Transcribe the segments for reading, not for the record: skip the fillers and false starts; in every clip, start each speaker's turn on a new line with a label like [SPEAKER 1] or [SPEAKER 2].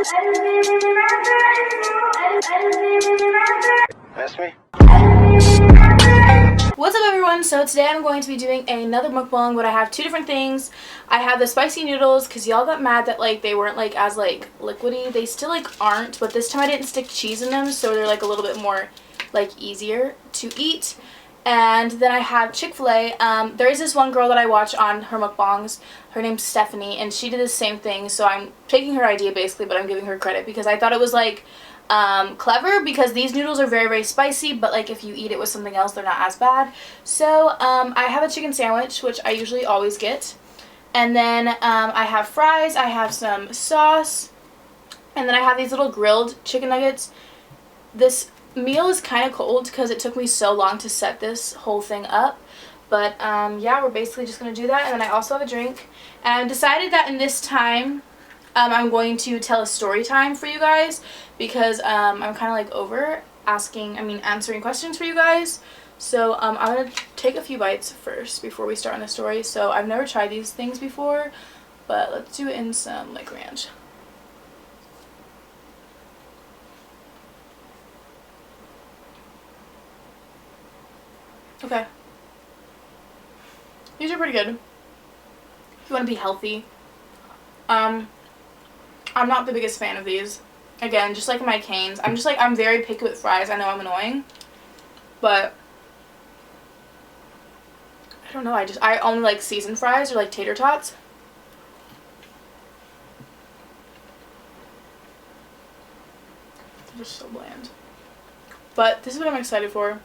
[SPEAKER 1] That's me.
[SPEAKER 2] What's up everyone? So today I'm going to be doing another mukbang, but I have two different things. I have the spicy noodles because y'all got mad that like they weren't like as like liquidy. They still like aren't, but this time I didn't stick cheese in them, so they're like a little bit more like easier to eat. And then I have Chick-fil-A. There is this one girl that I watch on her mukbangs. Her name's Stephanie, and she did the same thing, so I'm taking her idea basically, but I'm giving her credit because I thought it was like clever, because these noodles are very, very spicy, but like if you eat it with something else, they're not as bad. So I have a chicken sandwich, which I usually always get, and then I have fries, I have some sauce, and then I have these little grilled chicken nuggets. This meal is kind of cold because it took me so long to set this whole thing up, but yeah, we're basically just gonna do that. And then I also have a drink, and I decided that in this time I'm going to tell a story time for you guys, because I'm kind of like over answering questions for you guys. So I'm going to take a few bites first before we start on the story. So I've never tried these things before, but let's do it in some like ranch. Okay. These are pretty good. If you want to be healthy. I'm not the biggest fan of these. Again, just like my Canes. I'm very picky with fries. I know I'm annoying. But I don't know, I only like seasoned fries or like tater tots. They're just so bland. But this is what I'm excited for,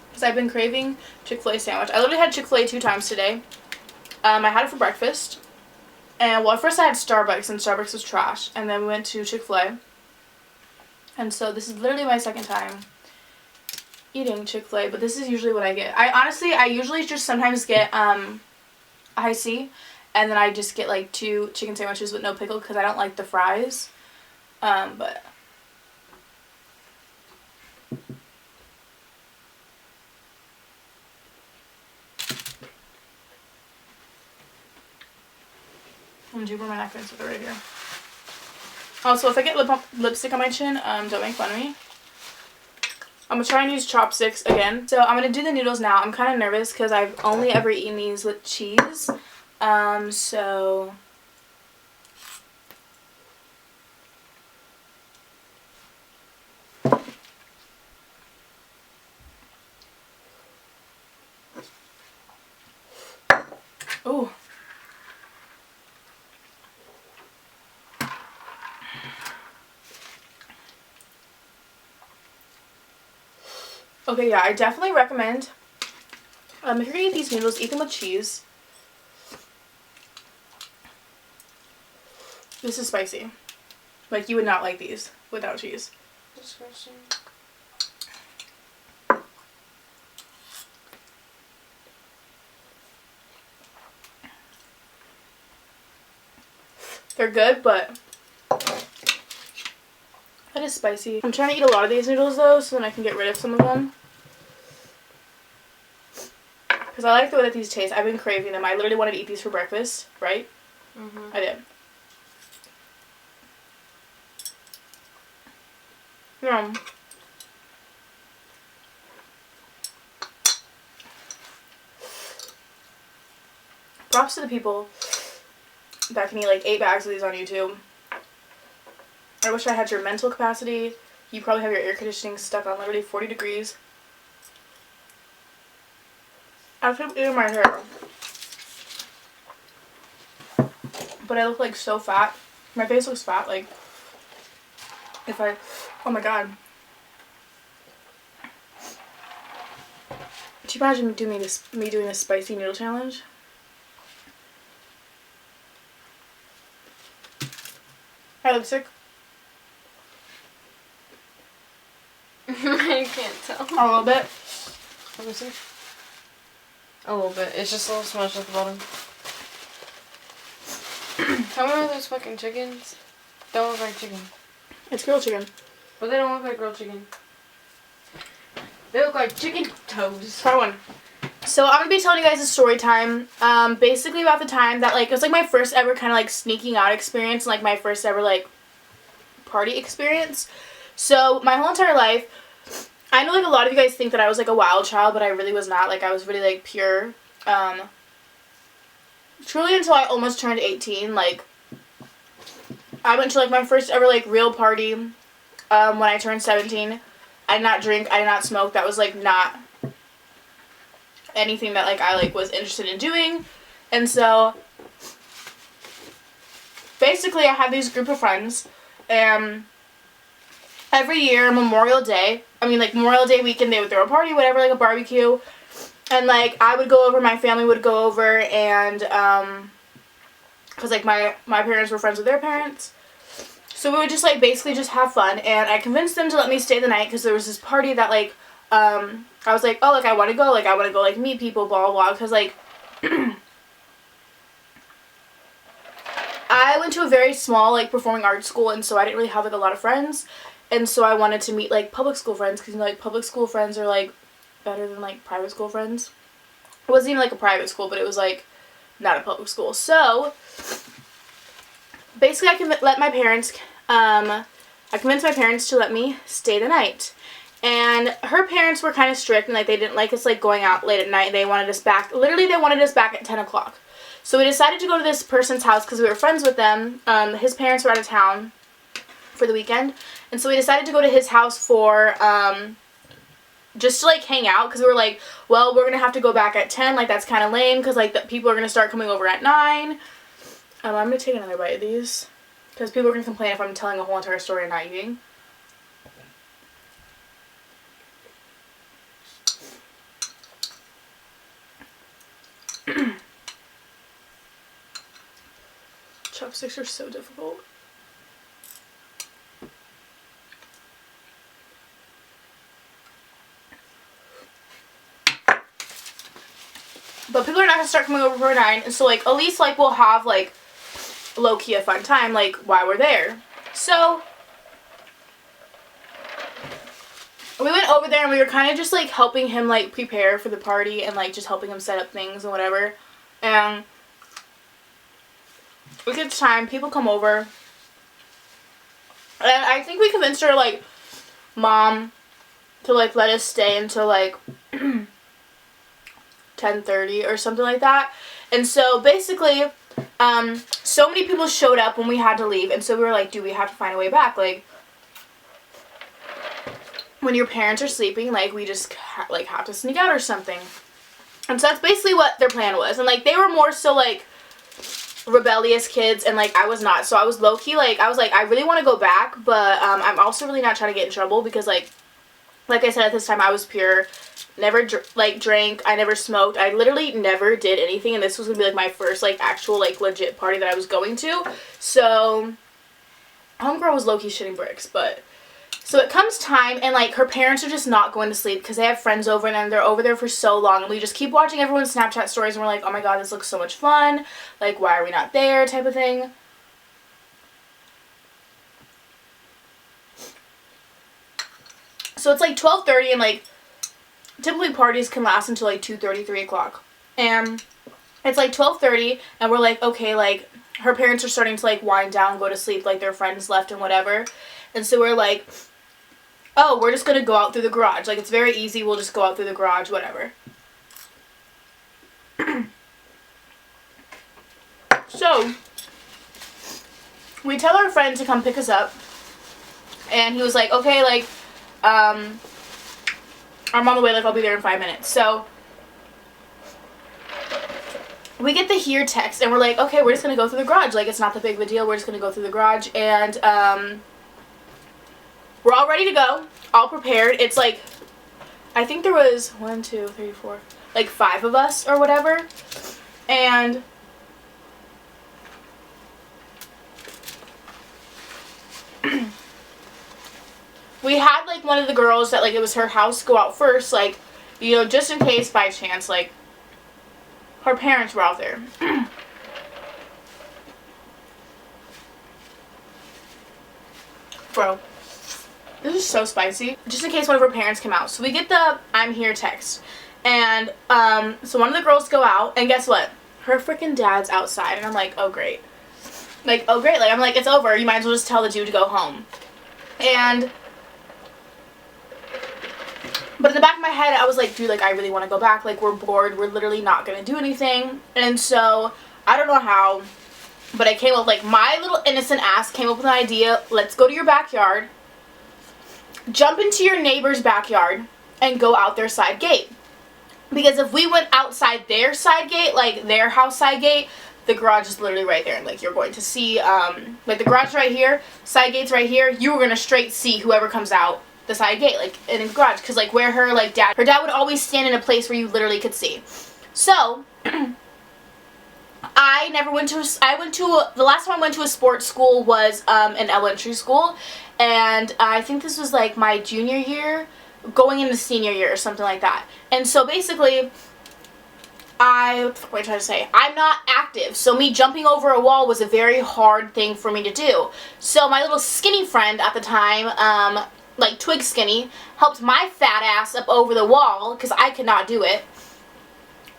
[SPEAKER 2] because I've been craving Chick-fil-A sandwich. I literally had Chick-fil-A 2 times today. I had it for breakfast. And well, at first I had Starbucks, and Starbucks was trash. And then we went to Chick-fil-A. And so this is literally my second time eating Chick-fil-A, but this is usually what I get. I usually just sometimes get high C, and then I just get like 2 chicken sandwiches with no pickle because I don't like the fries. But I'm gonna do where my napkins are right here. Also, if I get lipstick on my chin, don't make fun of me. I'm gonna try and use chopsticks again. So I'm gonna do the noodles now. I'm kind of nervous because I've only ever eaten these with cheese. So ooh. Okay, yeah, I definitely recommend, if you're gonna eat these noodles, eat them with cheese. This is spicy. Like, you would not like these without cheese.
[SPEAKER 3] Disgusting.
[SPEAKER 2] They're good, but that is spicy. I'm trying to eat a lot of these noodles though, so then I can get rid of some of them, because I like the way that these taste. I've been craving them. I literally wanted to eat these for breakfast, right? I did. Yeah. Props to the people that can eat like 8 bags of these on YouTube. I wish I had your mental capacity. You probably have your air conditioning stuck on literally 40 degrees. I have to eat my hair. But I look like so fat. My face looks fat, like oh my god. Could you imagine me doing this spicy noodle challenge? I look sick.
[SPEAKER 3] I can't tell.
[SPEAKER 2] A little bit.
[SPEAKER 3] Let me see. A little bit. It's just a little smudged at the bottom. How many are those fucking chickens? Don't look like chicken.
[SPEAKER 2] It's grilled chicken.
[SPEAKER 3] But they don't look like grilled chicken. They look like chicken toes.
[SPEAKER 2] Try one. So I'm gonna be telling you guys a story time. Basically about the time that like it was like my first ever kind of like sneaking out experience, and like my first ever like party experience. So my whole entire life, I know like a lot of you guys think that I was like a wild child, but I really was not. Like I was really like pure. Truly until I almost turned 18. Like I went to like my first ever like real party when I turned 17. I did not drink, I did not smoke. That was like not anything that like I like was interested in doing. And so basically I had these group of friends, and every year Memorial Day weekend, they would throw a party, whatever, like a barbecue, and like I would go over, my family would go over, and because like my parents were friends with their parents, so we would just like basically just have fun. And I convinced them to let me stay the night because there was this party that like I was like, oh, like I want to go like meet people, blah blah blah, because like I went to a very small like performing arts school, and so I didn't really have like a lot of friends, and so I wanted to meet like public school friends, because you know, like public school friends are like better than like private school friends. It wasn't even like a private school, but it was like not a public school. So basically I convinced my parents to let me stay the night. And her parents were kind of strict, and like they didn't like us like going out late at night. They wanted us back, literally they wanted us back at 10 o'clock. So we decided to go to this person's house because we were friends with them. His parents were out of town for the weekend, and so we decided to go to his house for just to like hang out, because we were like, well, we're gonna have to go back at 10, like that's kind of lame, because like the people are gonna start coming over at 9. I'm gonna take another bite of these because people are gonna complain if I'm telling a whole entire story and not eating. Chopsticks are so difficult. But people are not gonna start coming over for 9, and so like at least like we'll have like low-key a fun time like while we're there. So we went over there, and we were kind of just like helping him like prepare for the party, and like just helping him set up things and whatever. And we get time, people come over, and I think we convinced her like mom to like let us stay until like 10:30 or something like that. And so basically so many people showed up when we had to leave, and so we were like, do we have to find a way back? Like when your parents are sleeping, like we just like have to sneak out or something. And so that's basically what their plan was. And like they were more so like rebellious kids, and like I was not. So I was low-key like, I was like, I really want to go back, but I'm also really not trying to get in trouble, because like I said, at this time I was pure, never drank, I never smoked, I literally never did anything, and this was gonna be like my first like actual like legit party that I was going to. So homegirl was low-key shitting bricks. But so it comes time, and like her parents are just not going to sleep because they have friends over, and then they're over there for so long, and we just keep watching everyone's Snapchat stories, and we're like, oh my god, this looks so much fun, like why are we not there, type of thing. So it's like 12:30, and like typically parties can last until like 2:30, 3 o'clock. And it's like 12:30, and we're like, okay, like her parents are starting to like wind down, go to sleep, like their friends left and whatever. And so we're like, oh, we're just gonna go out through the garage. Like it's very easy, we'll just go out through the garage, whatever. So we tell our friend to come pick us up, and he was like, okay, like I'm on the way, like I'll be there in 5 minutes. So we get the here text, and we're like, okay, we're just gonna go through the garage, like it's not that big of a deal, we're just gonna go through the garage. And we're all ready to go, all prepared. It's like, I think there was 1, 2, 3, 4, like 5 of us or whatever. And we had like one of the girls that like it was her house go out first, like, you know, just in case by chance like her parents were out there. Bro, this is so spicy. Just in case one of her parents came out. So we get the I'm here text, and so one of the girls go out, and guess what? Her freaking dad's outside, and I'm like, oh great. Like, oh great, like I'm like, it's over, you might as well just tell the dude to go home. But in the back of my head, I was like, dude, like I really want to go back, like we're bored, we're literally not gonna do anything. And so I don't know how, but I came up, like my little innocent ass came up with an idea. Let's go to your backyard, jump into your neighbor's backyard, and go out their side gate. Because if we went outside their side gate, like their house side gate, the garage is literally right there. And like you're going to see, like the garage right here, side gate's right here. You were going to straight see whoever comes out the side gate, like in the garage. Because like where her dad would always stand in a place where you literally could see. So, the last time I went to a sports school was an elementary school. And I think this was like my junior year, going into senior year or something like that. And so basically, what am I trying to say? I'm not active, so me jumping over a wall was a very hard thing for me to do. So my little skinny friend at the time, like twig skinny, helped my fat ass up over the wall because I could not do it.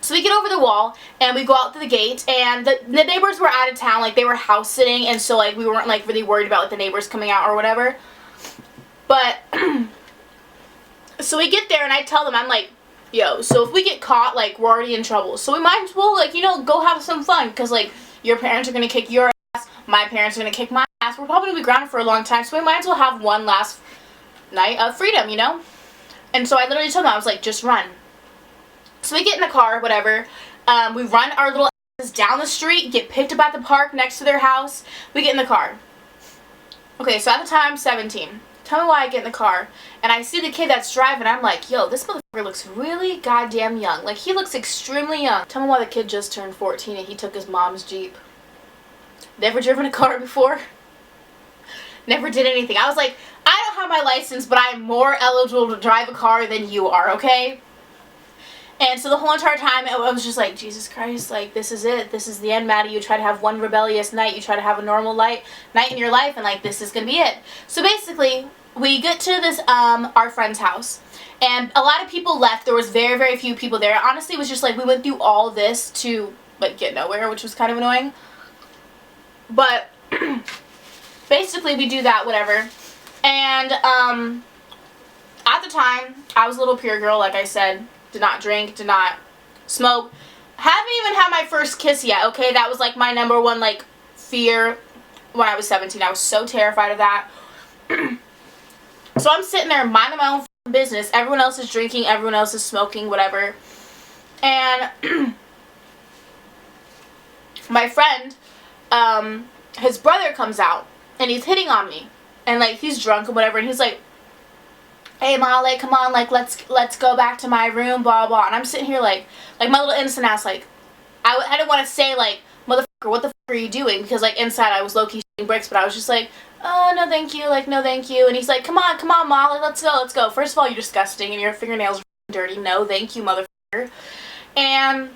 [SPEAKER 2] So we get over the wall and we go out to the gate, and the neighbors were out of town, like they were house sitting, and so like we weren't like really worried about like the neighbors coming out or whatever. But so we get there and I tell them, I'm like, yo, so if we get caught, like we're already in trouble, so we might as well, like, you know, go have some fun, because like your parents are gonna kick your ass, my parents are gonna kick my ass, we're probably gonna be grounded for a long time, so we might as well have one last night of freedom, you know. And so I literally told them, I was like, just run. So we get in the car, whatever, we run our little asses down the street, get picked up at the park next to their house, we get in the car. Okay, so at the time, 17. Tell me why I get in the car, and I see the kid that's driving, I'm like, yo, this motherfucker looks really goddamn young. Like, he looks extremely young. Tell me why the kid just turned 14 and he took his mom's Jeep. Never driven a car before. Never did anything. I was like, I don't have my license, but I'm more eligible to drive a car than you are, okay? And so the whole entire time, I was just like, Jesus Christ, like, this is it. This is the end, Maddie. You try to have one rebellious night. You try to have a normal night in your life, and, like, this is going to be it. So basically, we get to this, our friend's house. And a lot of people left. There was very, very few people there. Honestly, it was just, like, we went through all this to, like, get nowhere, which was kind of annoying. But basically, we do that, whatever. And, at the time, I was a little pure girl, like I said. Did not drink, did not smoke. Haven't even had my first kiss yet, okay? That was like my number one like fear when I was 17. I was so terrified of that. So I'm sitting there minding my own business. Everyone else is drinking, everyone else is smoking, whatever. And my friend, his brother comes out and he's hitting on me. And like he's drunk and whatever, and he's like, hey Molly, come on, like let's go back to my room, blah blah. And I'm sitting here like my little innocent ass, like I didn't want to say like, motherfucker, what the fuck are you doing? Because like inside I was low-key shooting bricks, but I was just like, oh no thank you, like no thank you. And he's like, come on Molly, let's go. First of all, you're disgusting and your fingernails are dirty. No thank you, motherfucker. And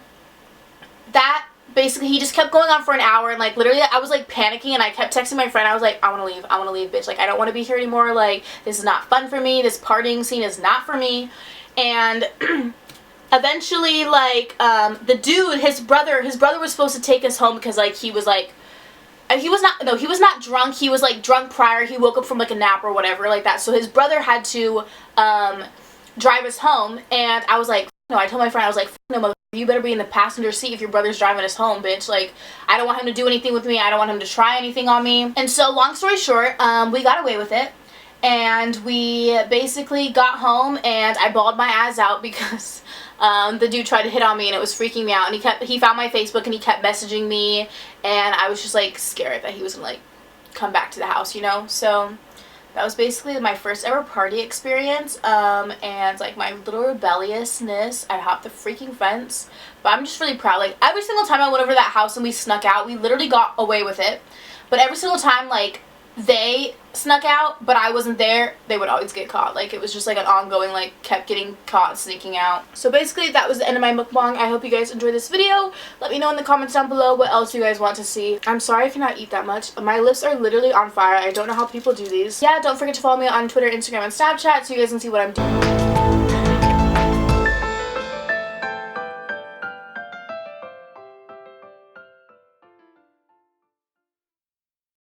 [SPEAKER 2] that basically, he just kept going on for an hour, and like literally I was like panicking, and I kept texting my friend. I was like, I want to leave, bitch. Like I don't want to be here anymore. Like this is not fun for me. This partying scene is not for me. And eventually, like the dude, his brother was supposed to take us home because like he was not drunk. He was like drunk prior. He woke up from like a nap or whatever like that. So his brother had to drive us home, and I was like, no, I told my friend, I was like, no, motherfucker, you better be in the passenger seat if your brother's driving us home, bitch. Like, I don't want him to do anything with me. I don't want him to try anything on me. And so, long story short, we got away with it. And we basically got home, and I bawled my ass out because the dude tried to hit on me, and it was freaking me out. And he found my Facebook, and he kept messaging me. And I was just, like, scared that he was going to, like, come back to the house, you know? So that was basically my first ever party experience, and like my little rebelliousness. I hopped the freaking fence, but I'm just really proud. Like every single time I went over to that house and we snuck out, we literally got away with it. But every single time like they snuck out but I wasn't there, they would always get caught. Like it was just like an ongoing, like kept getting caught sneaking out. So basically that was the end of my mukbang. I hope you guys enjoyed this video. Let me know in the comments down below what else you guys want to see. I'm sorry I cannot eat that much. My lips are literally on fire. I don't know how people do these. Yeah, don't forget to follow me on Twitter, Instagram, and Snapchat so you guys can see what I'm doing.